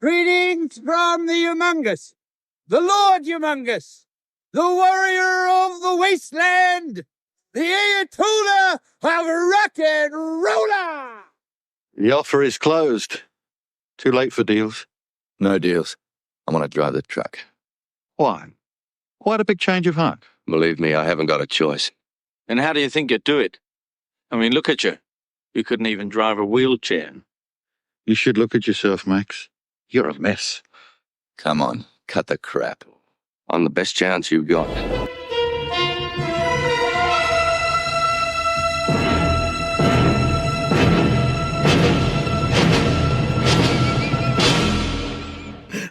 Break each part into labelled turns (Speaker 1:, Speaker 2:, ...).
Speaker 1: Greetings from the Humongous, the Lord Humongous, the warrior of the wasteland, the Ayatollah of rock and roller.
Speaker 2: The offer is closed. Too late for deals.
Speaker 3: No deals. I want to drive the truck.
Speaker 2: Why? Quite a big change of heart.
Speaker 3: Believe me, I haven't got a choice.
Speaker 4: And how do you think you'd do it? I mean, look at you. You couldn't even drive a wheelchair.
Speaker 2: You should look at yourself, Max. You're a mess.
Speaker 3: Come on, cut the crap. On the best chance you've got.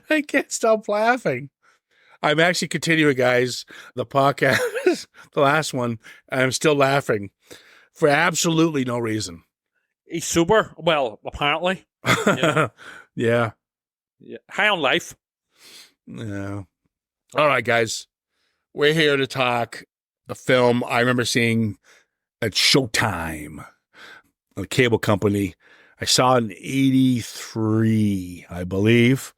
Speaker 5: I can't stop laughing. I'm actually continuing, guys, the podcast, the last one, and I'm still laughing for absolutely no reason.
Speaker 6: He's sober. Well, apparently. You know?
Speaker 5: Yeah.
Speaker 6: High on life.
Speaker 5: Yeah. All right, guys. We're here to talk the film I remember seeing at Showtime, a cable company. I saw it in 83, I believe.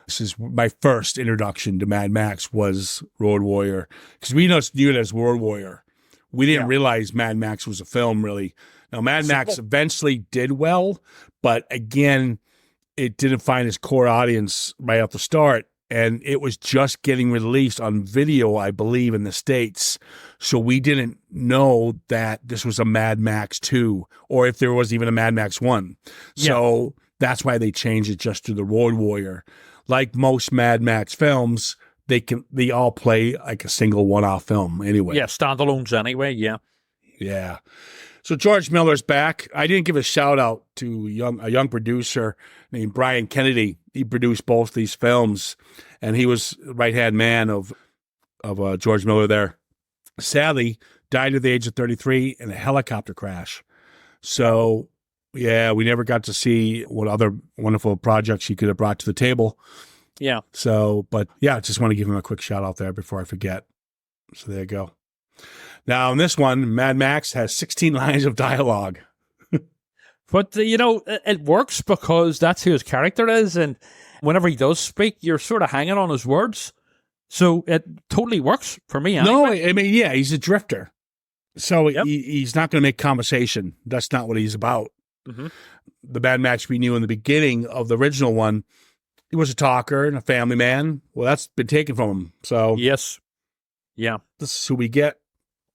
Speaker 5: This is my first introduction to Mad Max was Road Warrior, because we just knew it as Road Warrior. We didn't realize Mad Max was a film, really. Now, Mad Max eventually did well, but again, it didn't find its core audience right off the start, and it was just getting released on video, I believe, in the States. So we didn't know that this was a Mad Max 2, or if there was even a Mad Max 1. So that's why they changed it just to the Road Warrior. Like most Mad Max films, they all play like a single one-off film anyway.
Speaker 6: Yeah, standalones anyway, yeah.
Speaker 5: Yeah. So George Miller's back. I didn't give a shout out to a young producer named Brian Kennedy. He produced both these films, and he was right-hand man of George Miller there. Sadly, died at the age of 33 in a helicopter crash. So, yeah, we never got to see what other wonderful projects he could have brought to the table.
Speaker 6: Yeah.
Speaker 5: So, but yeah, I just want to give him a quick shout out there before I forget. So there you go. Now, in this one, Mad Max has 16 lines of dialogue.
Speaker 6: But, it works because that's who his character is. And whenever he does speak, you're sort of hanging on his words. So it totally works for me. Anyway.
Speaker 5: No, I mean, yeah, he's a drifter. So he's not going to make conversation. That's not what he's about. Mm-hmm. The Mad Max we knew in the beginning of the original one, he was a talker and a family man. Well, that's been taken from him. So
Speaker 6: yes. Yeah.
Speaker 5: This is who we get.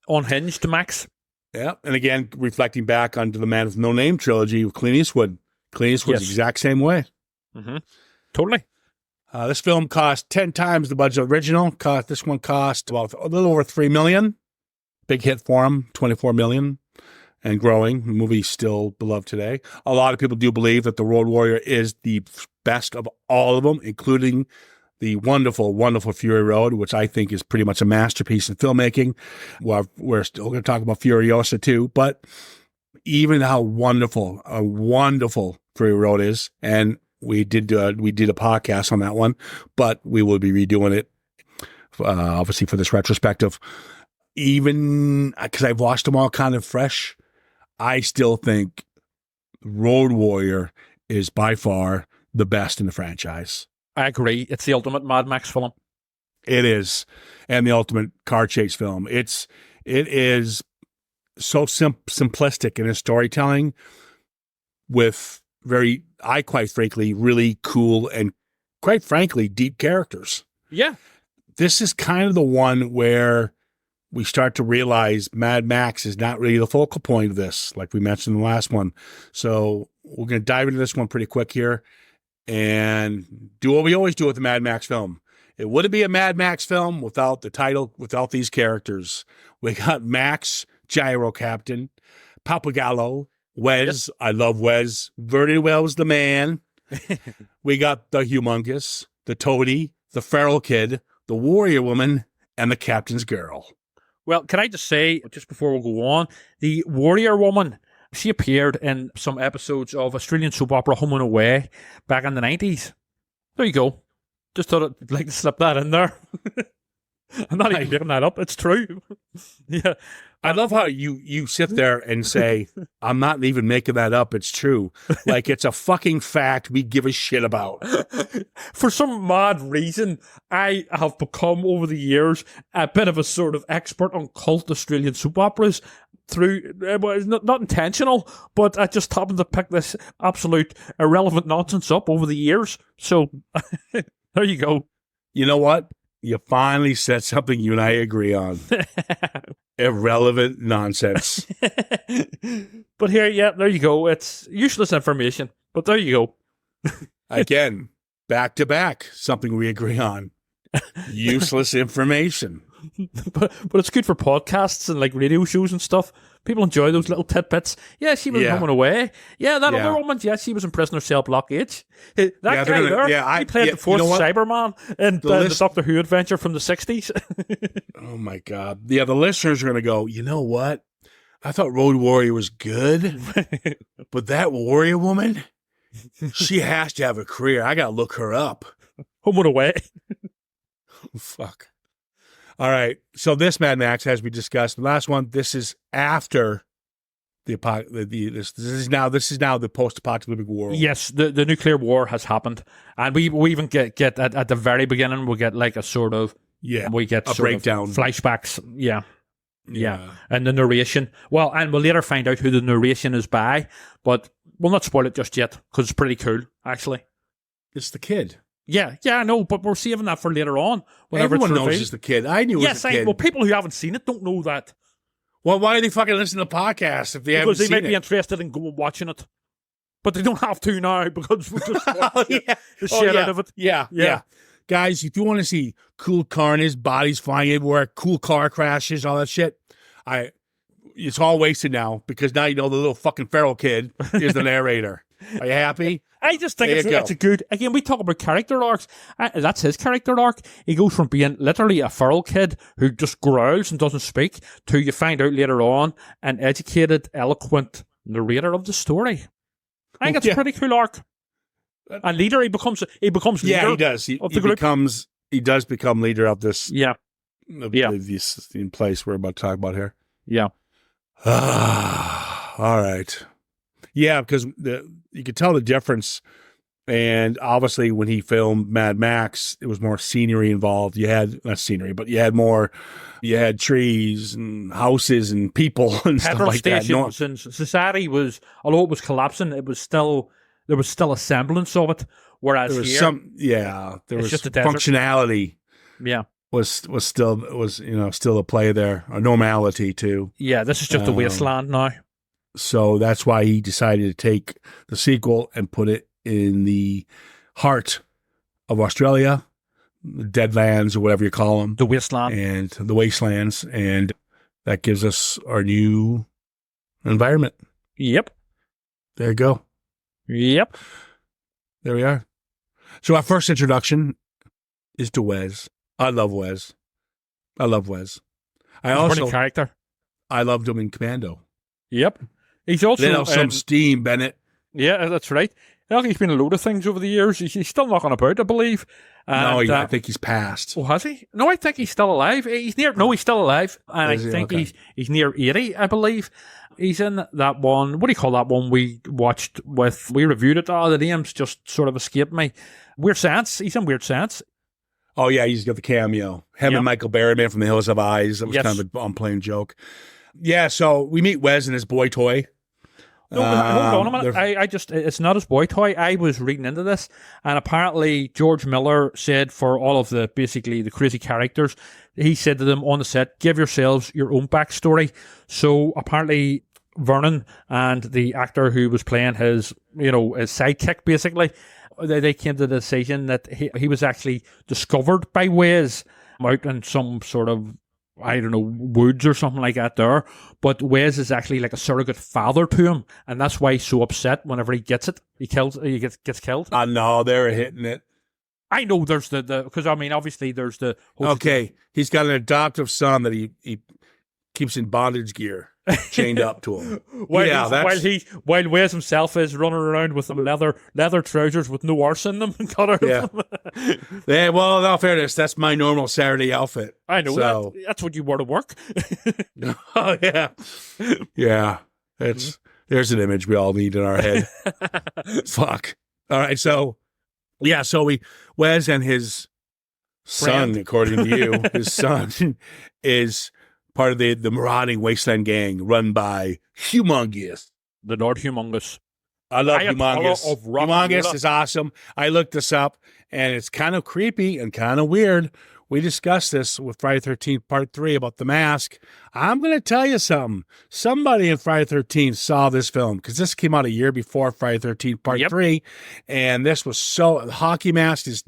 Speaker 6: Unhinged Max.
Speaker 5: Yeah. And again, reflecting back onto the Man with No Name trilogy with Clint Eastwood. Clint Eastwood's the exact same way.
Speaker 6: Mm-hmm. Totally.
Speaker 5: This film cost 10 times the budget of the original. This one cost about a little over $3 million. Big hit for him, $24 million. And growing. The movie's still beloved today. A lot of people do believe that The Road Warrior is the best of all of them, including the wonderful, wonderful Fury Road, which I think is pretty much a masterpiece in filmmaking. Well, we're still going to talk about Furiosa too, but even how wonderful Fury Road is, and we did a podcast on that one, but we will be redoing it, obviously for this retrospective. Even because I've watched them all kind of fresh, I still think Road Warrior is by far the best in the franchise.
Speaker 6: I agree. It's the ultimate Mad Max film.
Speaker 5: It is. And the ultimate car chase film. It is so simplistic in its storytelling with quite frankly, really cool and quite frankly, deep characters.
Speaker 6: Yeah. This
Speaker 5: is kind of the one where we start to realize Mad Max is not really the focal point of this, like we mentioned in the last one. So we're going to dive into this one pretty quick here and do what we always do with the Mad Max film. It wouldn't be a Mad Max film without the title, without these characters. We got Max, Gyro Captain, Papagallo, Wes. Yep. I love Wes. Vernon Wells, the man. We got the Humongous, the Toady, the Feral Kid, the Warrior Woman, and the Captain's Girl.
Speaker 6: Well, can I just say, just before we go on, the Warrior Woman, she appeared in some episodes of Australian soap opera Home and Away back in the 90s. There you go. Just thought I'd like to slip that in there. I'm not even making that up. It's true. Yeah.
Speaker 5: I love how you sit there and say, I'm not even making that up. It's true. Like it's a fucking fact we give a shit about.
Speaker 6: For some mad reason, I have become over the years a bit of a sort of expert on cult Australian soap operas through, well, it's not intentional, but I just happened to pick this absolute irrelevant nonsense up over the years. So there you go.
Speaker 5: You know what? You finally said something you and I agree on. Irrelevant nonsense.
Speaker 6: But here, yeah, there you go. It's useless information, but there you go.
Speaker 5: Again, back to back, something we agree on. Useless information.
Speaker 6: But it's good for podcasts and like radio shows and stuff. People enjoy those little tidbits. Yeah, she was coming away. Yeah, that other woman, yeah, she was in prisoner cell block H. That guy there, he played the fourth Cyberman in the Doctor Who adventure from the 60s.
Speaker 5: Oh my God. Yeah, the listeners are going to go, you know what? I thought Road Warrior was good, but that Warrior woman, she has to have a career. I got to look her up.
Speaker 6: Home and away.
Speaker 5: Fuck. All right. So this Mad Max, as we discussed, the last one, this is after this is now the post-apocalyptic world.
Speaker 6: Yes, the nuclear war has happened, and we even get at the very beginning we get like a sort of we get
Speaker 5: a breakdown,
Speaker 6: flashbacks. Yeah, and the narration. Well, and we'll later find out who the narration is by, but we'll not spoil it just yet because it's pretty cool actually.
Speaker 5: It's the kid.
Speaker 6: Yeah, I know, but we're saving that for later on.
Speaker 5: Everyone knows it's the kid. I knew it was the kid.
Speaker 6: Well, people who haven't seen it don't know that.
Speaker 5: Well, why do they fucking listen to the podcast if they haven't seen it?
Speaker 6: Because they might be interested in watching it. But they don't have to now because we're just watching the shit out of it.
Speaker 5: Yeah. Guys, if you want to see cool carnage, bodies flying everywhere, cool car crashes, all that shit, it's all wasted now because now you know the little fucking feral kid is the narrator. Are you happy?
Speaker 6: I just think it's a good... Again, we talk about character arcs. That's his character arc. He goes from being literally a feral kid who just growls and doesn't speak to, you find out later on, an educated, eloquent narrator of the story. I think it's a pretty cool arc. And leader, he becomes leader.
Speaker 5: Yeah, he does. He does become leader of this. This in place we're about to talk about here.
Speaker 6: Yeah.
Speaker 5: All right. Yeah, because you could tell the difference. And obviously, when he filmed Mad Max, it was more scenery involved. You had not scenery, but you had trees and houses and people and stuff like that.
Speaker 6: And society was, although it was collapsing, there was still a semblance of it. Whereas
Speaker 5: there was
Speaker 6: here,
Speaker 5: there was
Speaker 6: just
Speaker 5: functionality.
Speaker 6: Yeah.
Speaker 5: Was still a play there, a normality too.
Speaker 6: Yeah, this is just a wasteland now.
Speaker 5: So that's why he decided to take the sequel and put it in the heart of Australia, the Deadlands or whatever you call them.
Speaker 6: The wasteland.
Speaker 5: And the wastelands. And that gives us our new environment.
Speaker 6: Yep.
Speaker 5: There you go.
Speaker 6: Yep.
Speaker 5: There we are. So our first introduction is to Wes. I love Wes. He's
Speaker 6: a character.
Speaker 5: I loved him in Commando.
Speaker 6: Yep. He's also...
Speaker 5: Let off some steam, Bennett.
Speaker 6: Yeah, that's right. He's been a load of things over the years. He's still knocking about, I believe. And,
Speaker 5: I think he's passed.
Speaker 6: Oh, has he? No, I think he's still alive. He's still alive. And I think he's near 80, I believe. He's in that one. What do you call that one we watched with? We reviewed it. Oh, the names just sort of escaped me. Weird Science. He's in Weird Science.
Speaker 5: Oh, yeah, he's got the cameo. Him and Michael Berryman from The Hills Have Eyes. That was kind of an on-playing joke. Yeah, so we meet Wes and his boy toy.
Speaker 6: No, hold on a minute. It's not his boy toy. I was reading into this, and apparently George Miller said for all of the crazy characters, he said to them on the set, give yourselves your own backstory. So apparently Vernon and the actor who was playing his sidekick, basically, they came to the decision that he was actually discovered by Wes out in some sort of, I don't know, woods or something like that there. But Wes is actually like a surrogate father to him, and that's why he's so upset whenever he gets it. He gets killed.
Speaker 5: I know, they're hitting it.
Speaker 6: I know there's the because I mean obviously there's the
Speaker 5: he's got an adoptive son that he keeps in bondage gear, chained up to him.
Speaker 6: While Wes himself is running around with some leather trousers with no arse in them.
Speaker 5: Yeah. Yeah. Well, in all fairness, that's my normal Saturday outfit.
Speaker 6: I know that's what you wore to work.
Speaker 5: Oh yeah, yeah. There's an image we all need in our head. Fuck. All right. So Wes and his son, according to you, his son is part of the marauding wasteland gang run by Humongous.
Speaker 6: The Lord Humongous.
Speaker 5: I love Humongous. Humongous is awesome. I looked this up, and it's kind of creepy and kind of weird. We discussed this with Friday the 13th Part 3 about the mask. I'm going to tell you something. Somebody in Friday the 13th saw this film, because this came out a year before Friday the 13th Part 3, and this was the hockey mask is,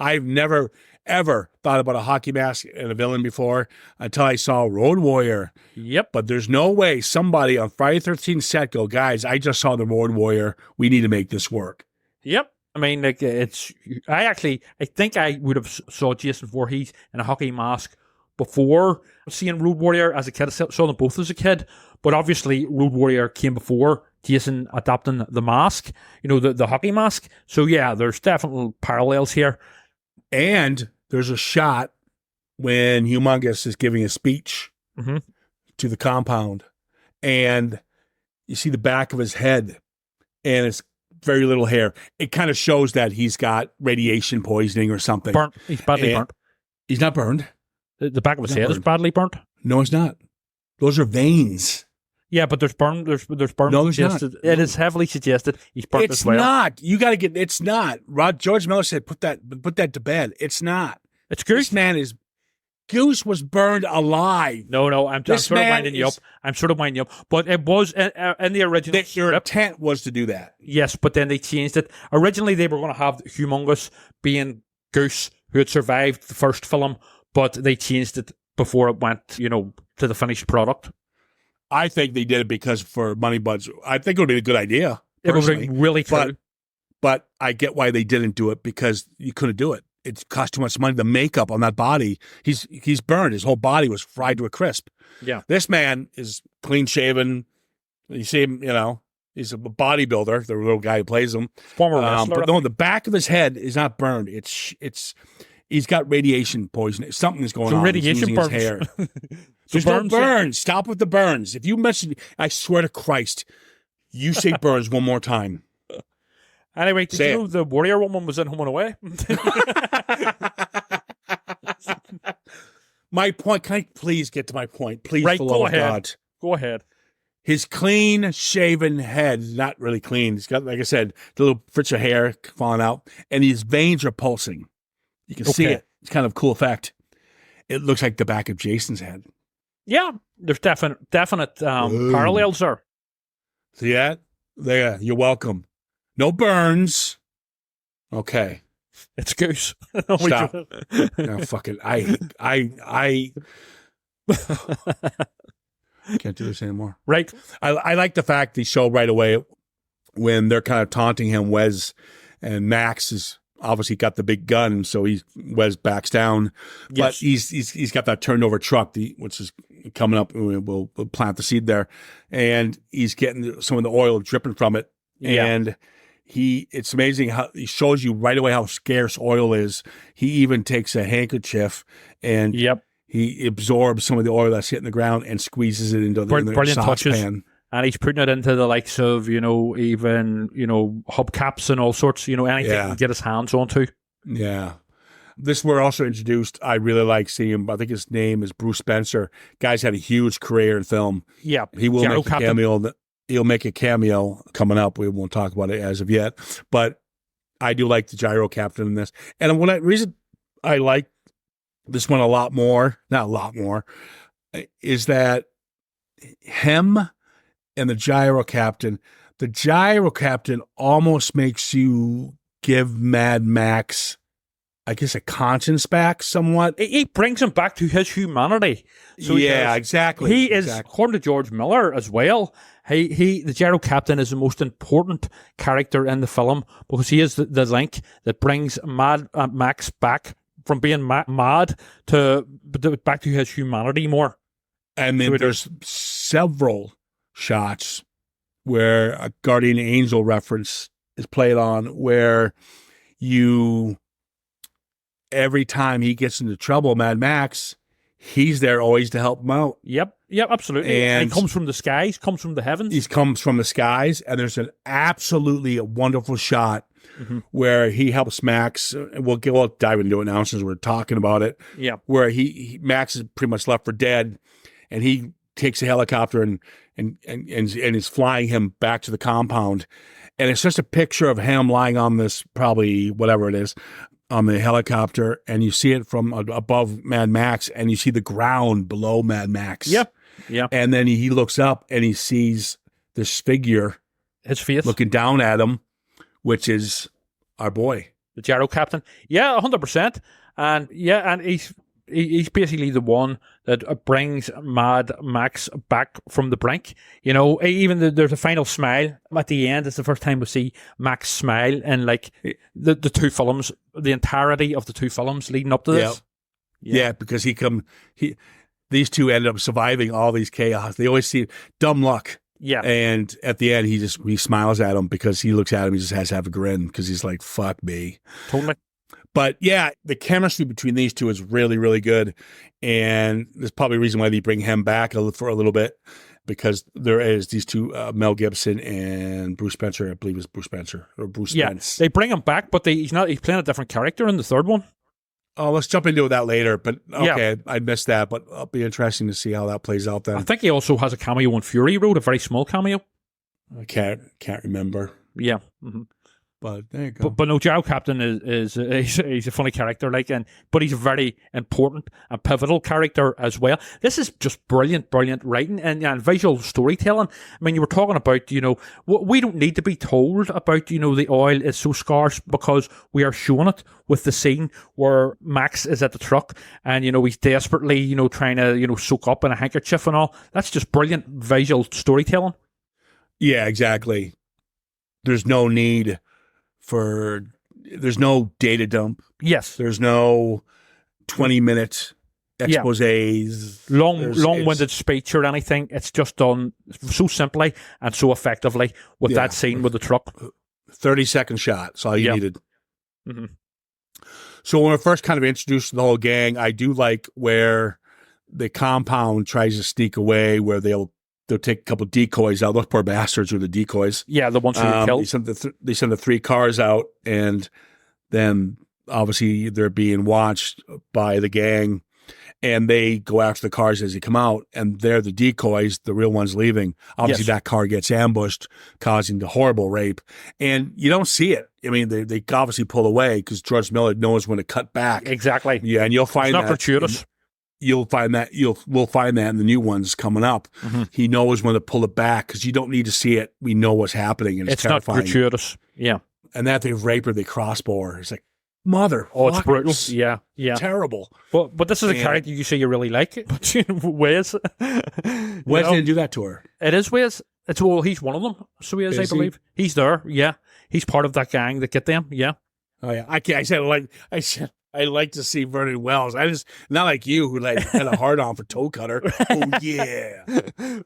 Speaker 5: I've never, ever thought about a hockey mask and a villain before until I saw Road Warrior.
Speaker 6: Yep.
Speaker 5: But there's no way somebody on Friday the 13th set go, guys, I just saw the Road Warrior. We need to make this work.
Speaker 6: Yep. I mean, like, I think I would have saw Jason Voorhees in a hockey mask before seeing Road Warrior as a kid. I saw them both as a kid, but obviously Road Warrior came before Jason adopting the mask, the hockey mask. So yeah, there's definitely parallels here.
Speaker 5: And there's a shot when Humongous is giving a speech to the compound, and you see the back of his head, and it's very little hair. It kind of shows that he's got radiation poisoning or something.
Speaker 6: Burnt. He's badly burnt.
Speaker 5: He's not burned.
Speaker 6: The back of his head is badly burnt.
Speaker 5: No, it's not. Those are veins.
Speaker 6: Yeah, but there's burn. There's burn.
Speaker 5: No, there's not.
Speaker 6: It is heavily suggested he's burnt as well.
Speaker 5: It's not. You got to get. It's not. George Miller said, "Put that to bed." It's not.
Speaker 6: It's Goose.
Speaker 5: This man is. Goose was burned alive.
Speaker 6: No, I'm sort of winding you up. I'm sort of winding you up. But it was in the original script.
Speaker 5: Their intent was to do that.
Speaker 6: Yes, but then they changed it. Originally, they were going to have Humongous being Goose, who had survived the first film, but they changed it before it went, to the finished product.
Speaker 5: I think they did it because for money buds. I think it would be a good idea.
Speaker 6: It would be really cool.
Speaker 5: But I get why they didn't do it, because you couldn't do it. It cost too much money. The makeup on that body, he's burned.Is whole body was fried to a crisp.
Speaker 6: Yeah.
Speaker 5: This man is clean shaven. You see him, he's a bodybuilder, the little guy who plays him.
Speaker 6: Former wrestler.
Speaker 5: But no, the back of his head is not burned. It's he's got radiation poisoning. Something is going on.
Speaker 6: Radiation burns.
Speaker 5: His hair. There's no burns. Stop with the burns. If you mention, I swear to Christ, you say burns one more time.
Speaker 6: Anyway, did you know the Warrior woman was in Home and Away?
Speaker 5: My point. Can I please get to my point? Please,
Speaker 6: right,
Speaker 5: for the love of God.
Speaker 6: Go ahead.
Speaker 5: His clean-shaven head, not really clean. He's got, like I said, the little fritz of hair falling out, and his veins are pulsing. You can see it. It's kind of a cool effect. It looks like the back of Jason's head.
Speaker 6: Yeah, there's definite parallels there.
Speaker 5: See that? There, you're welcome. No burns. Okay.
Speaker 6: It's Goose.
Speaker 5: Stop. No, fuck it. I can't do this anymore.
Speaker 6: Right.
Speaker 5: I like the fact they show right away when they're kind of taunting him, Wes and Max is obviously got the big gun, so Wes backs down. Yes. But he's got that turned over truck, which is coming up. We'll plant the seed there, and he's getting some of the oil dripping from it. Yeah. And it's amazing how he shows you right away how scarce oil is. He even takes a handkerchief and he absorbs some of the oil that's hitting the ground and squeezes it into the saucepan.
Speaker 6: And he's putting it into the likes of, even, hubcaps and all sorts, anything he can get his hands onto.
Speaker 5: Yeah. This we're also introduced. I really like seeing him. I think his name is Bruce Spencer. Guy's had a huge career in film.
Speaker 6: Yeah.
Speaker 5: He will make a cameo. He'll make a cameo coming up. We won't talk about it as of yet. But I do like the gyro captain in this. And the reason I like this one not a lot more, is that him and the gyro captain almost makes you give Mad Max, I guess, a conscience back somewhat.
Speaker 6: He brings him back to his humanity.
Speaker 5: So exactly.
Speaker 6: He is, according to George Miller as well, the gyro captain is the most important character in the film because he is the link that brings Mad Max back from being mad to back to his humanity more.
Speaker 5: And then there's several shots where a guardian angel reference is played on, where every time he gets into trouble, Mad Max, he's there always to help him out.
Speaker 6: Yep, absolutely. And he comes from the skies, comes from the heavens.
Speaker 5: He comes from the skies, and there's an absolutely wonderful shot where he helps Max. We'll dive into it now since we're talking about it.
Speaker 6: Yeah,
Speaker 5: where Max is pretty much left for dead, and he takes a helicopter and is flying him back to the compound. And it's just a picture of him lying on this, probably whatever it is, on the helicopter, and you see it from above Mad Max, and you see the ground below Mad Max.
Speaker 6: Yep. Yeah.
Speaker 5: And then he looks up and he sees this figure,
Speaker 6: his face,
Speaker 5: looking down at him, which is our boy,
Speaker 6: the Gyro Captain. Yeah, 100%. And he's basically the one that brings Mad Max back from the brink. You know, even there's a final smile at the end. It's the first time we see Max smile in like the two films, the entirety of the two films leading up to this.
Speaker 5: Yeah, because these two ended up surviving all these chaos. They always see dumb luck.
Speaker 6: Yeah.
Speaker 5: And at the end, he smiles at him because he looks at him. He just has to have a grin because he's like, fuck me.
Speaker 6: Totally.
Speaker 5: But yeah, the chemistry between these two is really, really good. And there's probably a reason why they bring him back for a little bit, because there is these two, Mel Gibson and Bruce Spencer. I believe it's Bruce Spencer or Bruce Spence.
Speaker 6: They bring him back, but he's playing a different character in the third one.
Speaker 5: Oh, let's jump into that later. But okay, I missed that. But it'll be interesting to see how that plays out then.
Speaker 6: I think he also has a cameo in Fury Road, a very small cameo.
Speaker 5: I can't remember.
Speaker 6: Yeah. Mm-hmm.
Speaker 5: But there you go.
Speaker 6: But no, Gyro Captain is he's a funny character, but he's a very important and pivotal character as well. This is just brilliant writing and visual storytelling. I mean, you were talking about, we don't need to be told about, the oil is so scarce, because we are shown it with the scene where Max is at the truck and, he's desperately, trying to, soak up in a handkerchief and all. That's just brilliant visual storytelling.
Speaker 5: Yeah, exactly. There's no need there's no data dump.
Speaker 6: Yes.
Speaker 5: There's no 20-minute exposés.
Speaker 6: Long-winded speech or anything. It's just done so simply and so effectively with that scene with the truck.
Speaker 5: 30-second shot. That's all you needed.
Speaker 6: Mm-hmm.
Speaker 5: So when we're first kind of introduced to the whole gang, I do like where the compound tries to sneak away, where they'll take a couple of decoys out. Those poor bastards are the decoys.
Speaker 6: Yeah, the ones who were killed.
Speaker 5: They send the 3 cars out, and then obviously they're being watched by the gang, and they go after the cars as they come out, and they're the decoys, the real ones leaving. Obviously that car gets ambushed, causing the horrible rape, and you don't see it. I mean, they obviously pull away because George Miller knows when to cut back.
Speaker 6: Exactly.
Speaker 5: Yeah, and you'll find
Speaker 6: it's not gratuitous.
Speaker 5: We'll find that in the new ones coming up. Mm-hmm. He knows when to pull it back because you don't need to see it. We know what's happening, and it's terrifying.
Speaker 6: Not gratuitous. Yeah.
Speaker 5: And that they rape her, they crossbow her. It's like, mother.
Speaker 6: Oh, it's brutal. Yeah.
Speaker 5: Terrible.
Speaker 6: But this is a character you say you really like. But Wes.
Speaker 5: Wes didn't do that to her.
Speaker 6: It is Wes. He's one of them. So he is, I believe. He's there. Yeah. He's part of that gang that get them. Yeah.
Speaker 5: Oh yeah. I like to see Vernon Wells. Not like you who had a hard on for Toe Cutter. Oh yeah.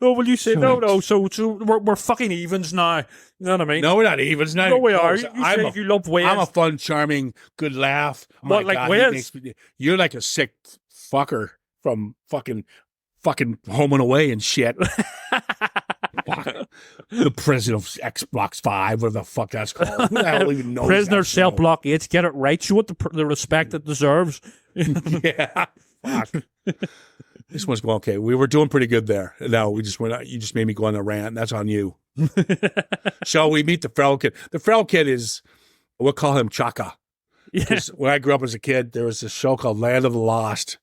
Speaker 6: Oh, well, you say no. So we're fucking evens now. You know what I mean?
Speaker 5: No, we're not evens.
Speaker 6: No, we are. You love Wes.
Speaker 5: I'm a fun, charming, good laugh.
Speaker 6: What, like Wes?
Speaker 5: You're like a sick fucker from fucking Home and Away and shit. The president of Xbox 5, whatever the fuck that's called. Who the hell even knows?
Speaker 6: Prisoner Cell Block 8. Get it right. Show it the respect it deserves.
Speaker 5: Yeah. Fuck. This one's going okay. We were doing pretty good there. No, you just made me go on a rant. That's on you. So we meet the feral kid. The feral kid we'll call him Chaka. Yeah. When I grew up as a kid, there was a show called Land of the Lost.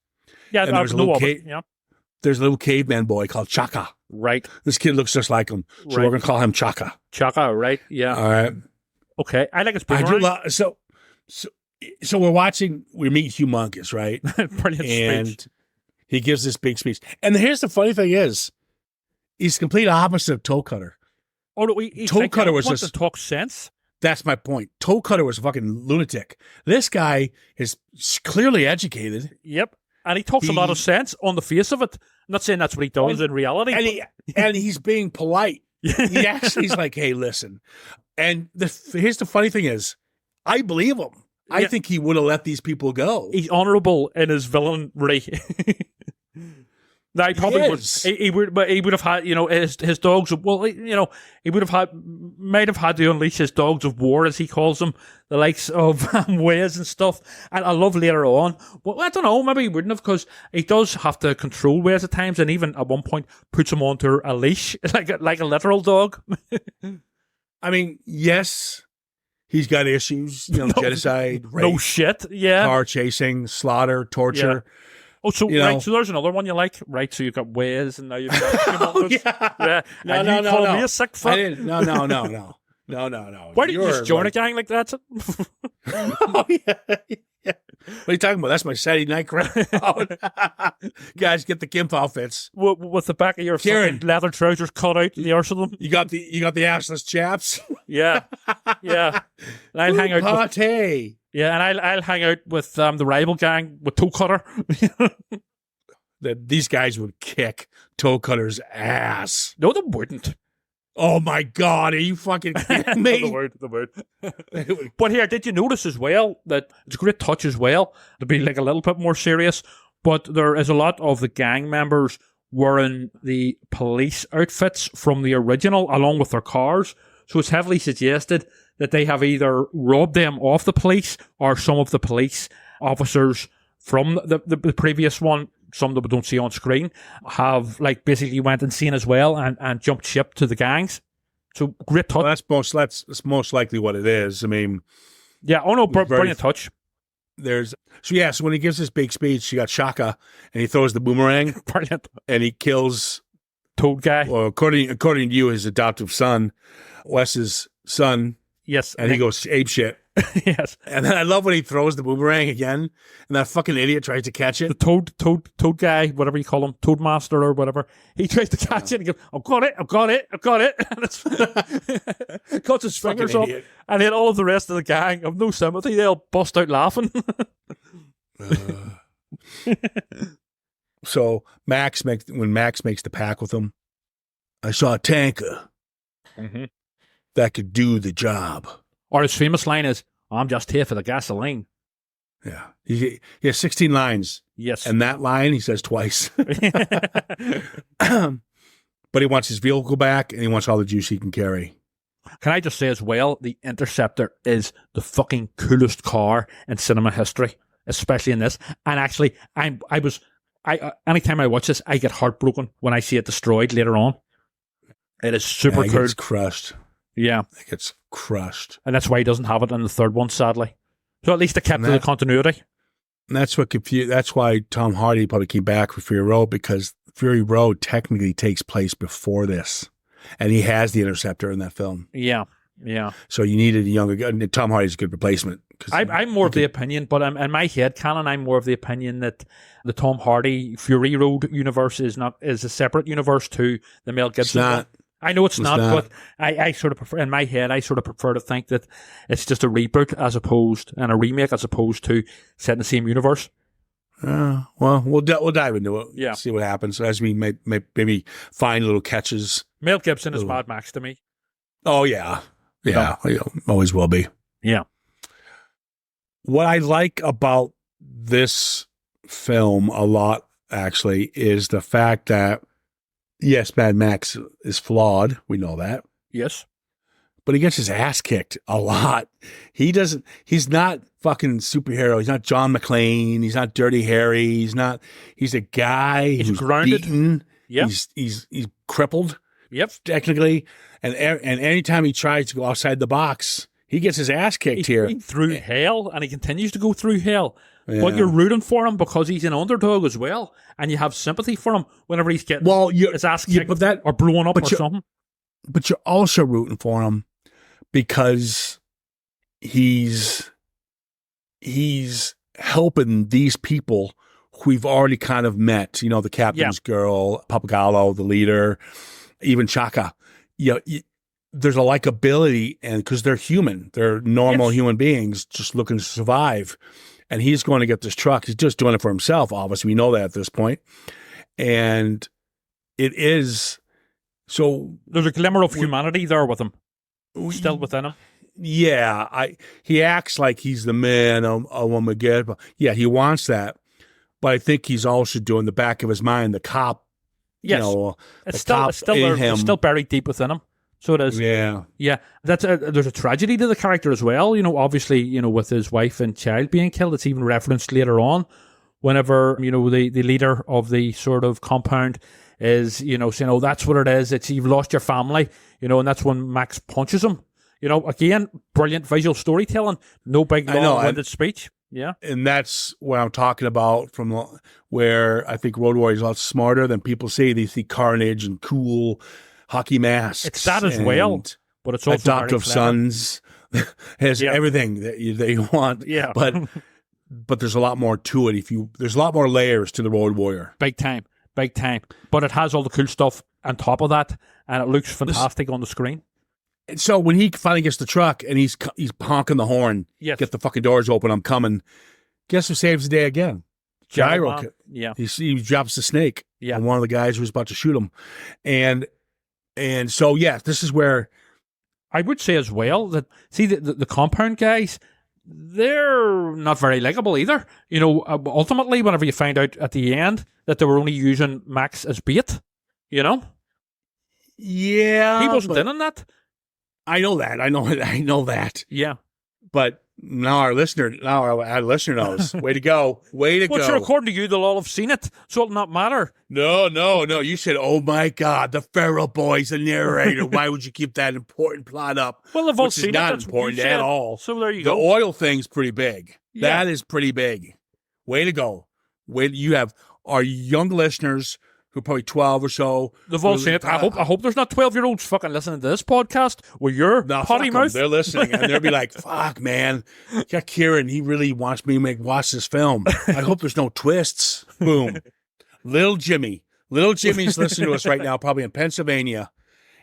Speaker 6: Yeah, and there's
Speaker 5: a little caveman boy called Chaka.
Speaker 6: Right.
Speaker 5: This kid looks just like him. So we're going to call him Chaka.
Speaker 6: Chaka, right? Yeah.
Speaker 5: All right.
Speaker 6: Okay. I like his
Speaker 5: boomerang. So we meet Humongous, right?
Speaker 6: Brilliant speech.
Speaker 5: He gives this big speech. And here's the funny thing is, he's the complete opposite of Toe Cutter.
Speaker 6: Oh, no,
Speaker 5: Toe Cutter was just
Speaker 6: to talk sense.
Speaker 5: That's my point. Toe Cutter was a fucking lunatic. This guy is clearly educated.
Speaker 6: Yep. And he talks a lot of sense on the face of it. not saying that's what he does in reality.
Speaker 5: And he's being polite. He actually is like, hey, listen. And here's the funny thing is, I believe him. I think he would have let these people go.
Speaker 6: He's honourable in his villainry. Now, he probably would. He would have had, his dogs. Well, he would have might have had to unleash his dogs of war, as he calls them, the likes of Waze and stuff. And I love later on. Well, I don't know. Maybe he wouldn't have, because he does have to control Waze at times, and even at one point puts him onto a leash, like a literal dog.
Speaker 5: I mean, yes, he's got issues. Genocide, rape,
Speaker 6: no shit. Yeah,
Speaker 5: car chasing, slaughter, torture.
Speaker 6: Yeah. Oh, so so there's another one you like, right? So you've got Waze, and now you've got Humongous. Yeah.
Speaker 5: No.
Speaker 6: Me a sick fuck?
Speaker 5: I didn't. No.
Speaker 6: Why did you just join a gang like that?
Speaker 5: Oh, yeah. What are you talking about? That's my Saturday night crowd. Guys, get the gimp outfits
Speaker 6: with the back of your
Speaker 5: Ciaran,
Speaker 6: leather trousers cut out the arse of them.
Speaker 5: You got the assless chaps.
Speaker 6: Yeah. And I'll hang out. And I'll hang out with the rival gang with Toe Cutter.
Speaker 5: These guys would kick Toe Cutter's ass.
Speaker 6: No, they wouldn't.
Speaker 5: Oh my God, are you fucking kidding me?
Speaker 6: The word. But here, did you notice as well that it's a great touch as well to be like a little bit more serious? But there is a lot of the gang members wearing the police outfits from the original along with their cars. So it's heavily suggested that they have either robbed them off the police, or some of the police officers from the previous one, some that we don't see on screen, have basically went insane as well and jumped ship to the gangs. So great touch.
Speaker 5: Well, that's most likely what it is. I mean,
Speaker 6: yeah. Oh no, brilliant touch.
Speaker 5: So when he gives this big speech, you got Shaka, and he throws the boomerang,
Speaker 6: brilliant,
Speaker 5: and he kills
Speaker 6: Toad guy.
Speaker 5: Well, according to you, his adoptive son, Wes's son.
Speaker 6: Yes.
Speaker 5: And he goes apeshit.
Speaker 6: Yes.
Speaker 5: And then I love when he throws the boomerang again, and that fucking idiot tries to catch it.
Speaker 6: The toad guy, whatever you call him, Toad Master or whatever. He tries to catch it and he goes, I've got it. And it's cuts his fingers off. And then all of the rest of the gang have no sympathy. They all bust out laughing.
Speaker 5: So when Max makes the pact with him, I saw a tanker that could do the job.
Speaker 6: Or his famous line is, I'm just here for the gasoline.
Speaker 5: Yeah. He has 16 lines.
Speaker 6: Yes.
Speaker 5: And that line he says twice. But he wants his vehicle back, and he wants all the juice he can carry.
Speaker 6: Can I just say as well, the Interceptor is the fucking coolest car in cinema history, especially in this. And actually, anytime I watch this, I get heartbroken when I see it destroyed later on. It is super cool. It
Speaker 5: gets crushed.
Speaker 6: Yeah.
Speaker 5: It gets crushed.
Speaker 6: And that's why he doesn't have it in the third one, sadly. So at least they kept the continuity.
Speaker 5: And that's why Tom Hardy probably came back for Fury Road, because Fury Road technically takes place before this. And he has the Interceptor in that film.
Speaker 6: Yeah.
Speaker 5: So you needed a younger guy. Tom Hardy's a good replacement.
Speaker 6: I'm more of the opinion, but in my head canon, I'm more of the opinion that the Tom Hardy Fury Road universe is a separate universe to the Mel Gibson.
Speaker 5: It's not.
Speaker 6: I know it's not, but I sort of prefer, in my head, I sort of prefer to think that it's just a reboot and a remake as opposed to set in the same universe.
Speaker 5: Well, we'll dive into it.
Speaker 6: Yeah.
Speaker 5: See what happens as we maybe find little catches.
Speaker 6: Mel Gibson is Mad Max to me.
Speaker 5: Oh, yeah. Yeah. Always will be.
Speaker 6: Yeah.
Speaker 5: What I like about this film a lot, actually, is the fact that, yes, Mad Max is flawed. We know that.
Speaker 6: Yes.
Speaker 5: But he gets his ass kicked a lot. He's not fucking superhero. He's not John McClane. He's not Dirty Harry. He's a guy who's
Speaker 6: grounded.
Speaker 5: Beaten.
Speaker 6: Yep.
Speaker 5: He's crippled.
Speaker 6: Yep.
Speaker 5: Technically. And anytime he tries to go outside the box, he gets his ass kicked here.
Speaker 6: He's through hell, and he continues to go through hell.
Speaker 5: Yeah.
Speaker 6: But you're rooting for him because he's an underdog as well, and you have sympathy for him whenever he's getting his ass kicked or blowing up or something.
Speaker 5: But you're also rooting for him because he's helping these people who we've already kind of met. The captain's girl, Papagallo, the leader, even Chaka. There's a likability, and because they're human, they're normal human beings just looking to survive. And he's going to get this truck. He's just doing it for himself, obviously. We know that at this point. And it is so.
Speaker 6: There's a glimmer of humanity there with him, still within him.
Speaker 5: Yeah, he acts like he's the man I want to get. Yeah, he wants that, but I think he's also doing the back of his mind, the cop.
Speaker 6: Yes, it's still buried deep within him. So it is.
Speaker 5: Yeah.
Speaker 6: There's a tragedy to the character as well. Obviously, with his wife and child being killed. It's even referenced later on, whenever the leader of the sort of compound is saying, "Oh, that's what it is. You've lost your family," and that's when Max punches him. Again, brilliant visual storytelling. No big long-winded speech. Yeah.
Speaker 5: And that's what I'm talking about, from where I think Road Warrior is a lot smarter than people say. They see carnage and cool hockey masks.
Speaker 6: It's that as well, but it's also
Speaker 5: Adoptive
Speaker 6: very clever.
Speaker 5: Sons has everything that they want.
Speaker 6: Yeah.
Speaker 5: But there's a lot more to it. There's a lot more layers to the Road Warrior.
Speaker 6: Big time. But it has all the cool stuff on top of that, and it looks fantastic on the screen.
Speaker 5: So when he finally gets the truck and he's honking the horn, get the fucking doors open, I'm coming. Guess who saves the day again? Gyro.
Speaker 6: Yeah.
Speaker 5: He drops the snake on one of the guys who's about to shoot him. And so, this is where
Speaker 6: I would say as well that, see, the compound guys, they're not very likable either. Ultimately, whenever you find out at the end that they were only using Max as bait,
Speaker 5: Yeah.
Speaker 6: He wasn't in on that.
Speaker 5: I know that. I know that.
Speaker 6: Yeah.
Speaker 5: But now our listener knows. Way to go.
Speaker 6: Well, sure, according to you, they'll all have seen it, so it'll not matter.
Speaker 5: No. You said, oh my God, the Feral Boy's the narrator. Why would you keep that important plot up?
Speaker 6: Well, they've all seen it.
Speaker 5: Not important at all.
Speaker 6: So there you go.
Speaker 5: The oil thing's pretty big. Yeah. That is pretty big. Way to go. You have our young listeners who are probably 12 or so.
Speaker 6: They've all seen it. I hope there's not 12-year-olds fucking listening to this podcast with your potty mouth.
Speaker 5: They're listening, and they'll be like, fuck, man. Yeah, Ciaran, he really wants me to watch this film. I hope there's no twists. Boom. Little Jimmy's listening to us right now, probably in Pennsylvania.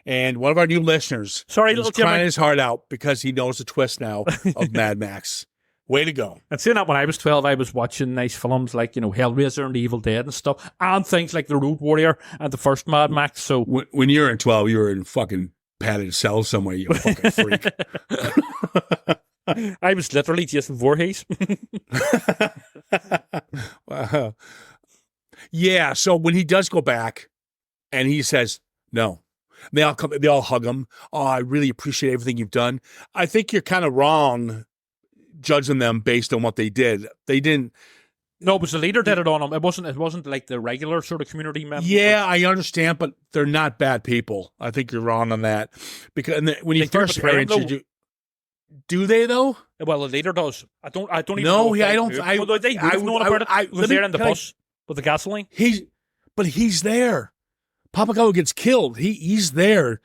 Speaker 5: And one of our new listeners is crying his heart out because he knows the twist now of Mad Max. Way to go.
Speaker 6: And saying that, when I was 12, I was watching nice films like, Hellraiser and Evil Dead and stuff, and things like The Road Warrior and the first Mad Max. So
Speaker 5: when you're in 12, you were in fucking padded cell somewhere, you fucking freak.
Speaker 6: I was literally Jason Voorhees.
Speaker 5: Wow. Yeah, so when he does go back and he says, no, they all hug him. Oh, I really appreciate everything you've done. I think you're kind of wrong judging them based on what they did. They didn't.
Speaker 6: No, it was the leader did it on them. It wasn't like the regular sort of community members.
Speaker 5: Yeah, I understand, but they're not bad people. I think you're wrong on that. Because when you first are introduced, do they though?
Speaker 6: Well, the leader does. I don't even
Speaker 5: know.
Speaker 6: No,
Speaker 5: I don't.
Speaker 6: They would have known about it. Was there in the bus with the gasoline?
Speaker 5: He's there. Papagayo gets killed. He's there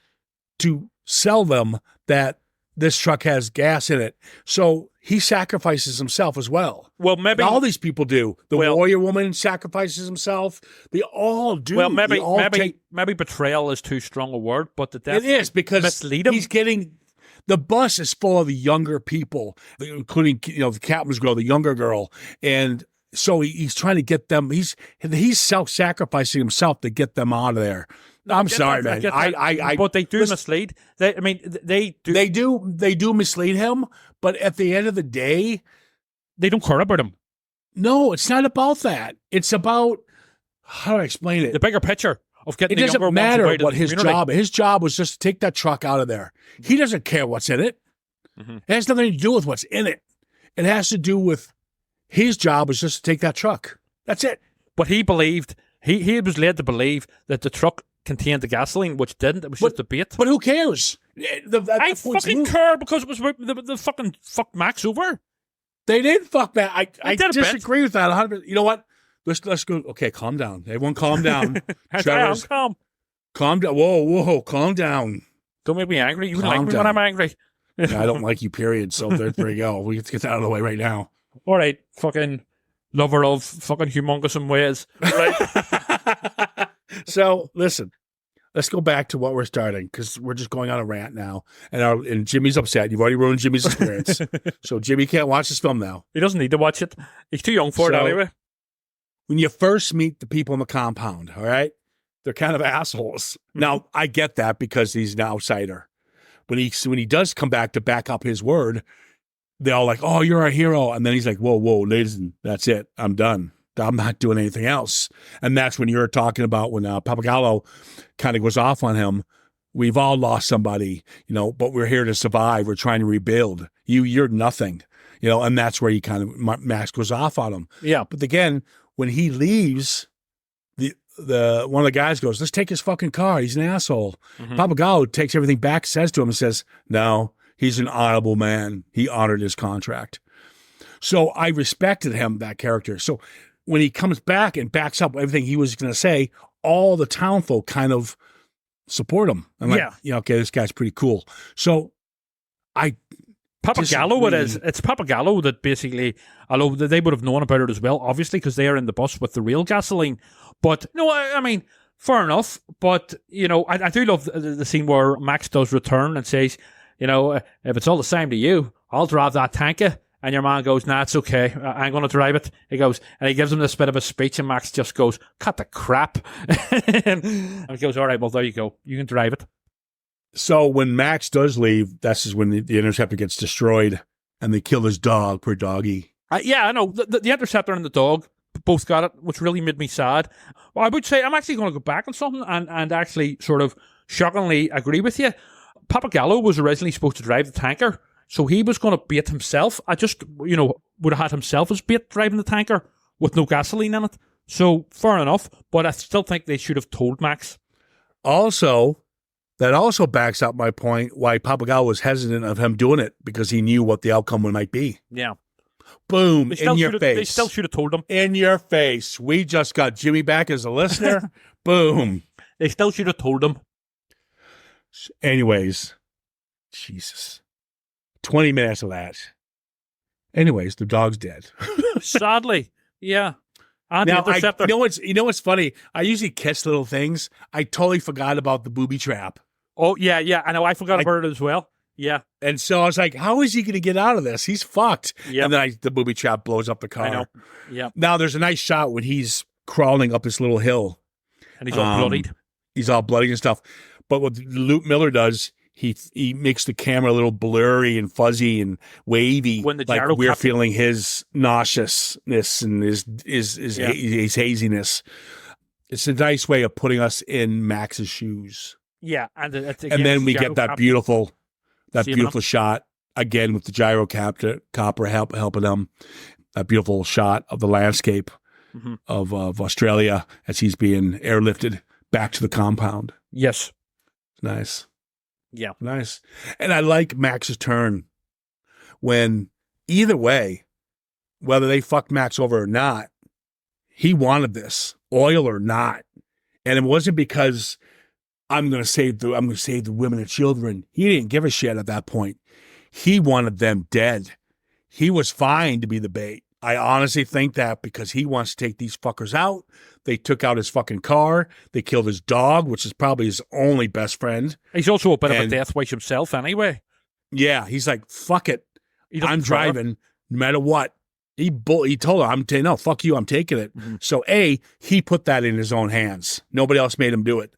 Speaker 5: to sell them that this truck has gas in it. So he sacrifices himself as well.
Speaker 6: Well, maybe
Speaker 5: all these people do. The warrior woman sacrifices himself. They all do.
Speaker 6: Well, maybe betrayal is too strong a word, but it
Speaker 5: is because
Speaker 6: mislead him.
Speaker 5: He's getting. The bus is full of the younger people, including the captain's girl, the younger girl, and so he's trying to get them. He's self-sacrificing himself to get them out of there. I'm sorry, man.
Speaker 6: But they do mislead. They
Speaker 5: do mislead him. But at the end of the day,
Speaker 6: they don't care about him.
Speaker 5: No, it's not about that. It's about, how do I explain it?
Speaker 6: The bigger picture of getting.
Speaker 5: It doesn't matter what his job. His job was just to take that truck out of there. He doesn't care what's in it. Mm-hmm. It has nothing to do with what's in it. It has to do with his job was just to take that truck. That's it.
Speaker 6: But he believed he was led to believe that the truck contained the gasoline, which didn't. It was just a bait.
Speaker 5: But who cares?
Speaker 6: I fucking care because it was the fucking fucked Max over.
Speaker 5: They did fuck that. I disagree with that 100%. You know what? Let's go. Okay, calm down. Everyone calm down.
Speaker 6: Trevor's calm.
Speaker 5: Calm down. Whoa, calm down.
Speaker 6: Don't make me angry. You like me when I'm angry.
Speaker 5: Yeah, I don't like you, period. So there you go. We get to get that out of the way right now.
Speaker 6: All right, fucking lover of fucking humongous in ways. Right.
Speaker 5: So, listen, let's go back to what we're starting because we're just going on a rant now. And Jimmy's upset. You've already ruined Jimmy's experience. So, Jimmy can't watch this film now.
Speaker 6: He doesn't need to watch it. He's too young for it anyway.
Speaker 5: when you first meet the people in the compound, all right, they're kind of assholes. Now, I get that because he's an outsider. When he does come back to back up his word, they're all like, oh, you're a hero. And then he's like, whoa, ladies, that's it. I'm done. I'm not doing anything else. And that's when you're talking about when Papagallo kind of goes off on him. We've all lost somebody, but we're here to survive. We're trying to rebuild. You're nothing, and that's where he kind of, Max goes off on him.
Speaker 6: Yeah.
Speaker 5: But again, when he leaves, the one of the guys goes, let's take his fucking car. He's an asshole. Mm-hmm. Papagallo takes everything back, says to him and says, no, he's an honorable man. He honored his contract. So I respected him, that character. So when he comes back and backs up everything he was going to say, all the townfolk kind of support him. I'm like, okay, this guy's pretty cool. So
Speaker 6: Papagallo, it's Papagallo that basically, although they would have known about it as well, obviously, because they are in the bus with the real gasoline. But no, I mean, fair enough. But I do love the scene where Max does return and says, if it's all the same to you, I'll drive that tanker. And your man goes, nah, it's okay. I'm going to drive it. He goes, and he gives him this bit of a speech, and Max just goes, cut the crap. And he goes, all right, well, there you go. You can drive it.
Speaker 5: So when Max does leave, that's when the Interceptor gets destroyed, and they kill his dog, poor doggy.
Speaker 6: Yeah, I know. The Interceptor and the dog both got it, which really made me sad. Well, I would say I'm actually going to go back on something and actually sort of shockingly agree with you. Papagallo was originally supposed to drive the tanker. So he was going to bait himself. I just, would have had himself as bait driving the tanker with no gasoline in it. So fair enough, but I still think they should have told Max.
Speaker 5: Also, that also backs up my point why Papagallo was hesitant of him doing it, because he knew what the outcome might be.
Speaker 6: Yeah.
Speaker 5: Boom, in your face.
Speaker 6: They still should have told him.
Speaker 5: In your face. We just got Jimmy back as a listener. Boom.
Speaker 6: They still should have told him.
Speaker 5: Anyways, Jesus. 20 minutes of that. Anyways, the dog's dead.
Speaker 6: Sadly, yeah. And
Speaker 5: now, you know what's funny? I usually kiss little things. I totally forgot about the booby trap.
Speaker 6: Oh, yeah. I know. I forgot about it as well. Yeah.
Speaker 5: And so I was like, how is he going to get out of this? He's fucked.
Speaker 6: Yep.
Speaker 5: And then the booby trap blows up the car.
Speaker 6: I know. Yeah.
Speaker 5: Now, there's a nice shot when he's crawling up this little hill.
Speaker 6: And he's all bloodied.
Speaker 5: He's all bloody and stuff. But what Luke Miller does, he makes the camera a little blurry and fuzzy and wavy,
Speaker 6: when the
Speaker 5: like we're feeling his nauseousness and his haziness. It's a nice way of putting us in Max's shoes.
Speaker 6: Yeah,
Speaker 5: and then we get that beautiful shot again with the gyrocopter helping them. That beautiful shot of the landscape of Australia as he's being airlifted back to the compound.
Speaker 6: Yes,
Speaker 5: nice.
Speaker 6: Yeah.
Speaker 5: Nice. And I like Max's turn when either way, whether they fucked Max over or not, he wanted this, oil or not. And it wasn't because I'm going to save the women and children. He didn't give a shit at that point. He wanted them dead. He was fine to be the bait. I honestly think that because he wants to take these fuckers out. They took out his fucking car. They killed his dog, which is probably his only best friend.
Speaker 6: He's also a bit of a death wish himself anyway.
Speaker 5: Yeah, he's like, fuck it. I'm driving no matter what. He told her, no, fuck you, I'm taking it. Mm-hmm. So he put that in his own hands. Nobody else made him do it.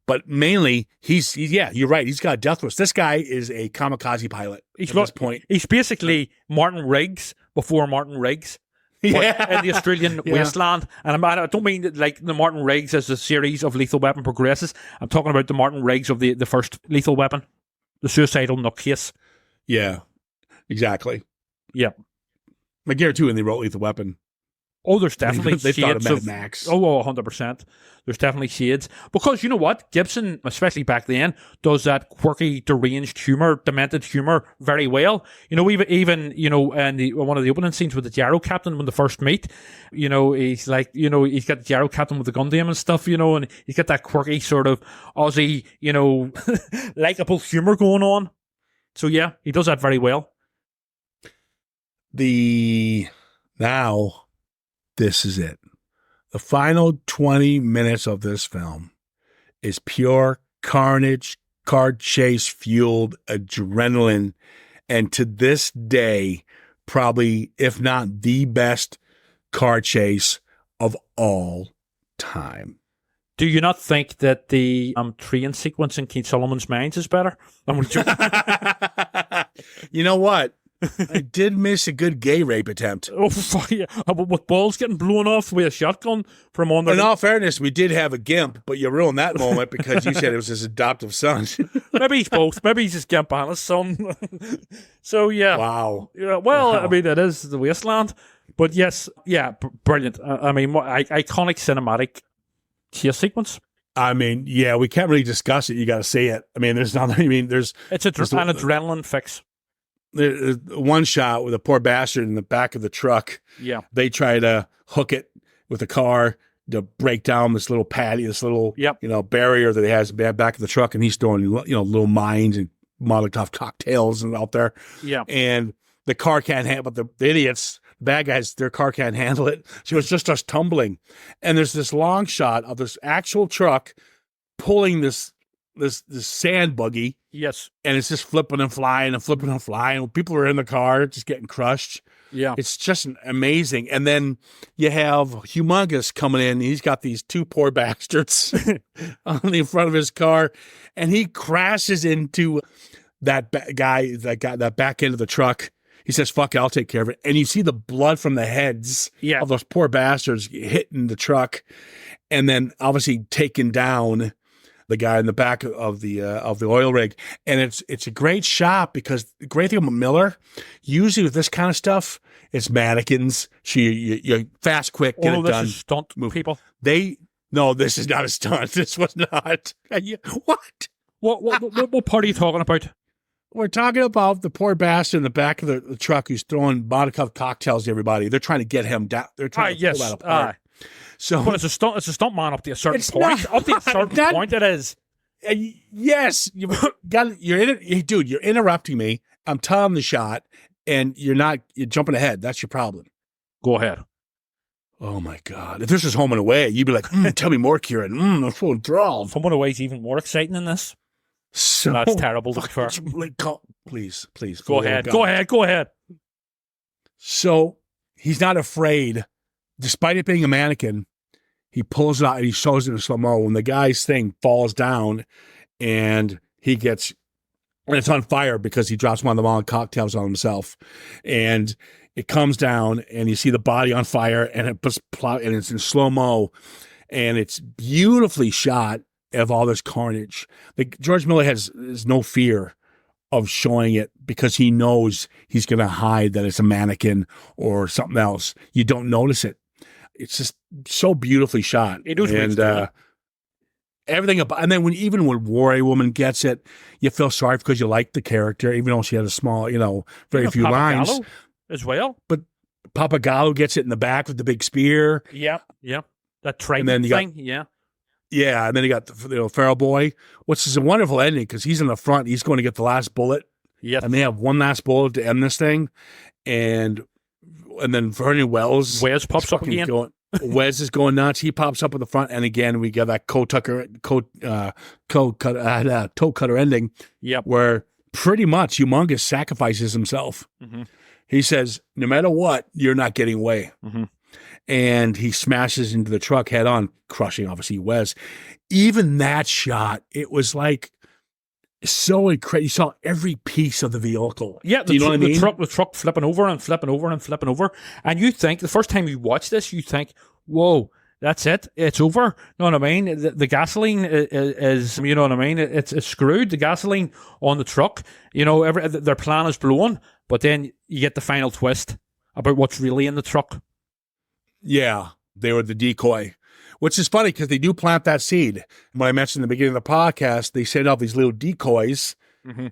Speaker 5: But mainly, you're right. He's got a death wish. This guy is a kamikaze pilot at this point.
Speaker 6: He's basically Martin Riggs before Martin Riggs.
Speaker 5: Yeah.
Speaker 6: In the Australian wasteland. And I don't mean that, like the Martin Riggs as the series of Lethal Weapon progresses. I'm talking about the Martin Riggs of the first Lethal Weapon, the suicidal nutcase.
Speaker 5: Yeah, exactly.
Speaker 6: Yeah.
Speaker 5: I guarantee when they wrote Lethal Weapon.
Speaker 6: Oh, there's definitely
Speaker 5: they
Speaker 6: shades
Speaker 5: thought of Max.
Speaker 6: Oh, 100%. There's definitely shades. Because you know what? Gibson, especially back then, does that quirky, deranged humor, demented humor very well. Even in one of the opening scenes with the Gyro Captain when they first meet, he's like, he's got the Gyro Captain with the gun to him and stuff, and he's got that quirky sort of Aussie, likable humor going on. So yeah, he does that very well.
Speaker 5: Now, this is it. The final 20 minutes of this film is pure carnage, car chase fueled adrenaline. And to this day, probably, if not the best car chase of all time.
Speaker 6: Do you not think that the train sequence in King Solomon's Mines is better? I'm joking.
Speaker 5: You know what? I did miss a good gay rape attempt.
Speaker 6: Oh, fuck yeah. With balls getting blown off with a shotgun from on the...
Speaker 5: In all fairness, we did have a gimp, but you ruined that moment because you said it was his adoptive son.
Speaker 6: Maybe he's both. Maybe he's his gimp and his son. So, yeah.
Speaker 5: Wow.
Speaker 6: Yeah, well, wow. I mean, it is the wasteland. But yes, yeah, brilliant. I mean, iconic cinematic chase sequence.
Speaker 5: I mean, yeah, we can't really discuss it. You got to see it. I mean, there's nothing. I mean, there's
Speaker 6: an adrenaline fix.
Speaker 5: There's one shot with a poor bastard in the back of the truck.
Speaker 6: Yeah,
Speaker 5: they try to hook it with a car to break down this little patio, this little barrier that he has back of the truck, and he's throwing little mines and Molotov cocktails and out there.
Speaker 6: Yeah,
Speaker 5: and the car can't handle. But the idiots. Bad guys, their car can't handle it. So it's just us tumbling. And there's this long shot of this actual truck pulling this sand buggy.
Speaker 6: Yes.
Speaker 5: And it's just flipping and flying and flipping and flying. People are in the car just getting crushed.
Speaker 6: Yeah.
Speaker 5: It's just amazing. And then you have Humongous coming in. He's got these two poor bastards on the front of his car. And he crashes into that guy that got that back end of the truck. He says, fuck it, I'll take care of it. And you see the blood from the heads of those poor bastards hitting the truck and then obviously taking down the guy in the back of the oil rig. And it's a great shot because the great thing about Miller, usually with this kind of stuff, it's mannequins. You're fast, quick, get it done.
Speaker 6: This is stunt people.
Speaker 5: No, this is not a stunt. This was not. What?
Speaker 6: What part are you talking about?
Speaker 5: We're talking about the poor bastard in the back of the truck who's throwing Molotov cocktails to everybody. They're trying to get him down. They're trying to pull that apart. So,
Speaker 6: but it's a stunt man up to a certain point. Up to a certain point, it is.
Speaker 5: Yes, you're interrupting me. I'm telling the shot, and you're jumping ahead. That's your problem.
Speaker 6: Go ahead.
Speaker 5: Oh my God! If this was Home and Away, you'd be like, "Tell me more, Ciaran." I'm so enthralled.
Speaker 6: Home and Away is even more exciting than this.
Speaker 5: So
Speaker 6: that's terrible to prefer.
Speaker 5: Please.
Speaker 6: Go ahead.
Speaker 5: So he's not afraid. Despite it being a mannequin, he pulls it out and he shows it in slow-mo. When the guy's thing falls down and it's on fire because he drops one of the Molotov cocktails on himself. And it comes down and you see the body on fire and it's in slow-mo and it's beautifully shot. Of all this carnage, George Miller has no fear of showing it because he knows he's going to hide that it's a mannequin or something else. You don't notice it. It's just so beautifully shot.
Speaker 6: It was
Speaker 5: everything about. And then when Warrior Woman gets it, you feel sorry because you like the character, even though she had a small, very few lines
Speaker 6: Gallo as well.
Speaker 5: But Papagallo gets it in the back with the big spear.
Speaker 6: Yeah. That trident thing.
Speaker 5: Yeah, and then you got the Feral Boy, which is a wonderful ending because he's in the front. He's going to get the last bullet.
Speaker 6: Yeah,
Speaker 5: and they have one last bullet to end this thing, and then Vernon Wells,
Speaker 6: Wes pops up again.
Speaker 5: Wes is going nuts. He pops up in the front, and again we get that toe cutter ending.
Speaker 6: Yep,
Speaker 5: where pretty much Humongous sacrifices himself.
Speaker 6: Mm-hmm.
Speaker 5: He says, "No matter what, you're not getting away."
Speaker 6: Mm-hmm.
Speaker 5: And he smashes into the truck head on, crushing, obviously, Wes. Even that shot, it was like so incredible. You saw every piece of the vehicle.
Speaker 6: Yeah,
Speaker 5: you know what I mean?
Speaker 6: The truck flipping over and flipping over and flipping over. And you think, the first time you watch this, you think, whoa, that's it. It's over. You know what I mean? The gasoline is, you know what I mean? It's screwed. The gasoline on the truck, their plan is blown. But then you get the final twist about what's really in the truck.
Speaker 5: Yeah, they were the decoy, which is funny because they do plant that seed. When I mentioned in the beginning of the podcast, they send out these little decoys,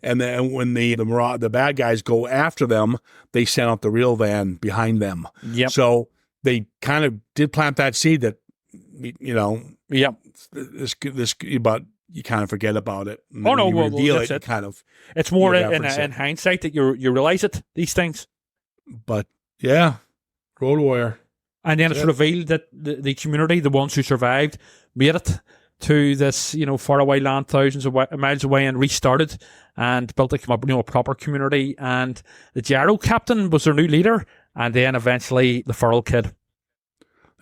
Speaker 5: and then when the bad guys go after them, they send out the real van behind them.
Speaker 6: Yep.
Speaker 5: So they kind of did plant that seed that,
Speaker 6: Yep.
Speaker 5: This, but you kind of forget about it.
Speaker 6: Oh no, well,
Speaker 5: reveal
Speaker 6: it.
Speaker 5: Kind of.
Speaker 6: It's more in hindsight that you realize these things.
Speaker 5: But yeah, Road Warrior.
Speaker 6: And then it's revealed that the community, the ones who survived, made it to this, faraway land, thousands of miles away, and restarted and built a proper community. And the Gyro captain was their new leader, and then eventually the feral kid.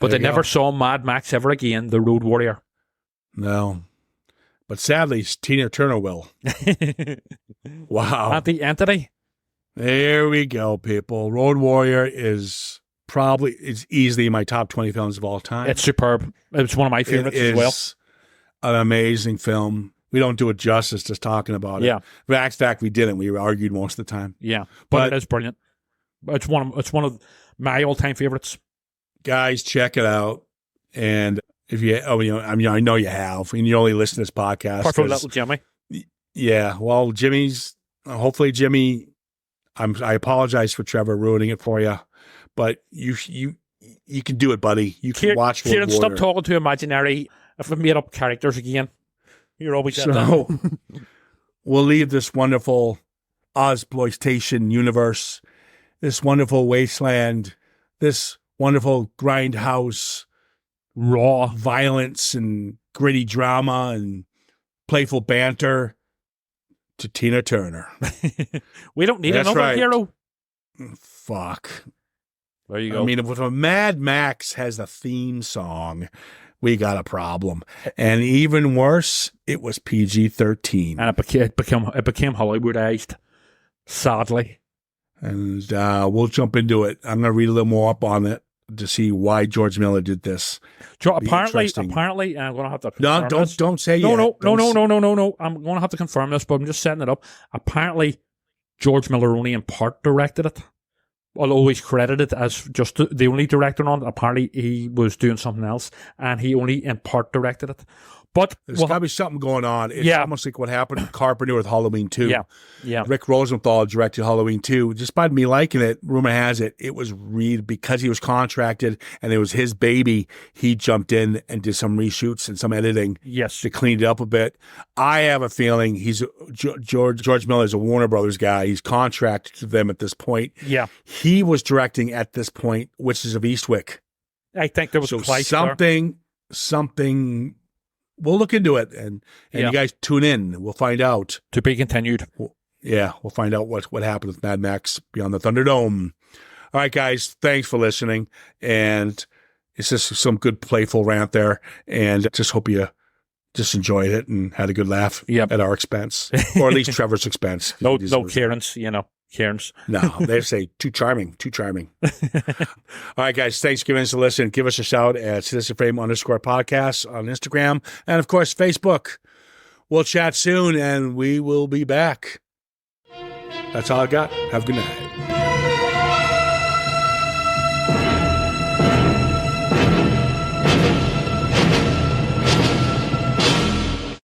Speaker 6: But they never saw Mad Max ever again, the Road Warrior.
Speaker 5: No. But sadly, Tina Turner will. Wow.
Speaker 6: Not the entity.
Speaker 5: There we go, people. Road Warrior is easily my top 20 films of all time.
Speaker 6: It's superb. It's one of my favorites as well.
Speaker 5: It's an amazing film. We don't do it justice just talking about it.
Speaker 6: Yeah.
Speaker 5: In fact, we didn't. We argued most of the time.
Speaker 6: Yeah. But it is brilliant. It's one of my all-time favorites.
Speaker 5: Guys, check it out. And if you, I know you have, and you only listen to this podcast.
Speaker 6: Apart from little Jimmy.
Speaker 5: Yeah. Well, hopefully Jimmy, I apologize for Trevor ruining it for you, but you can do it, buddy. You can watch Ciaran,
Speaker 6: stop talking to imaginary, if I made up characters again. You're always
Speaker 5: so. We'll leave this wonderful Ozploitation universe, this wonderful wasteland, this wonderful grindhouse, raw violence and gritty drama and playful banter to Tina Turner.
Speaker 6: We don't need another hero.
Speaker 5: Fuck.
Speaker 6: There you go.
Speaker 5: I mean, if a Mad Max has a theme song, we got a problem. And even worse, it was PG-13.
Speaker 6: And it became Hollywoodized, sadly.
Speaker 5: And we'll jump into it. I'm going to read a little more up on it to see why George Miller did this.
Speaker 6: Apparently, I'm going to have to confirm this.
Speaker 5: Don't say
Speaker 6: no,
Speaker 5: yet.
Speaker 6: No. I'm going to have to confirm this, but I'm just setting it up. Apparently, George Miller only in part directed it. Although he's credited as just the only director on it. Apparently, he was doing something else, and he only in part directed it. But
Speaker 5: there's got to be something going on. It's almost like what happened to Carpenter with Halloween 2.
Speaker 6: Yeah.
Speaker 5: Rick Rosenthal directed Halloween 2. Despite me liking it, rumor has it, it was because he was contracted and it was his baby, he jumped in and did some reshoots and some editing to clean it up a bit. I have a feeling George Miller is a Warner Brothers guy. He's contracted to them at this point.
Speaker 6: Yeah.
Speaker 5: He was directing at this point Witches of Eastwick.
Speaker 6: I think there was
Speaker 5: something. We'll look into it, and you guys tune in. We'll find out.
Speaker 6: To be continued.
Speaker 5: We'll find out what happened with Mad Max Beyond the Thunderdome. All right, guys, thanks for listening. And it's just some good playful rant there. And just hope you just enjoyed it and had a good laugh at our expense, or at least Trevor's expense.
Speaker 6: No, Ciaran's, Ciaran's.
Speaker 5: No, they say too charming. All right, guys, thanks for giving us a listen. Give us a shout at CitizenFrame_podcast on Instagram and, of course, Facebook. We'll chat soon, and we will be back. That's all I got. Have a good night.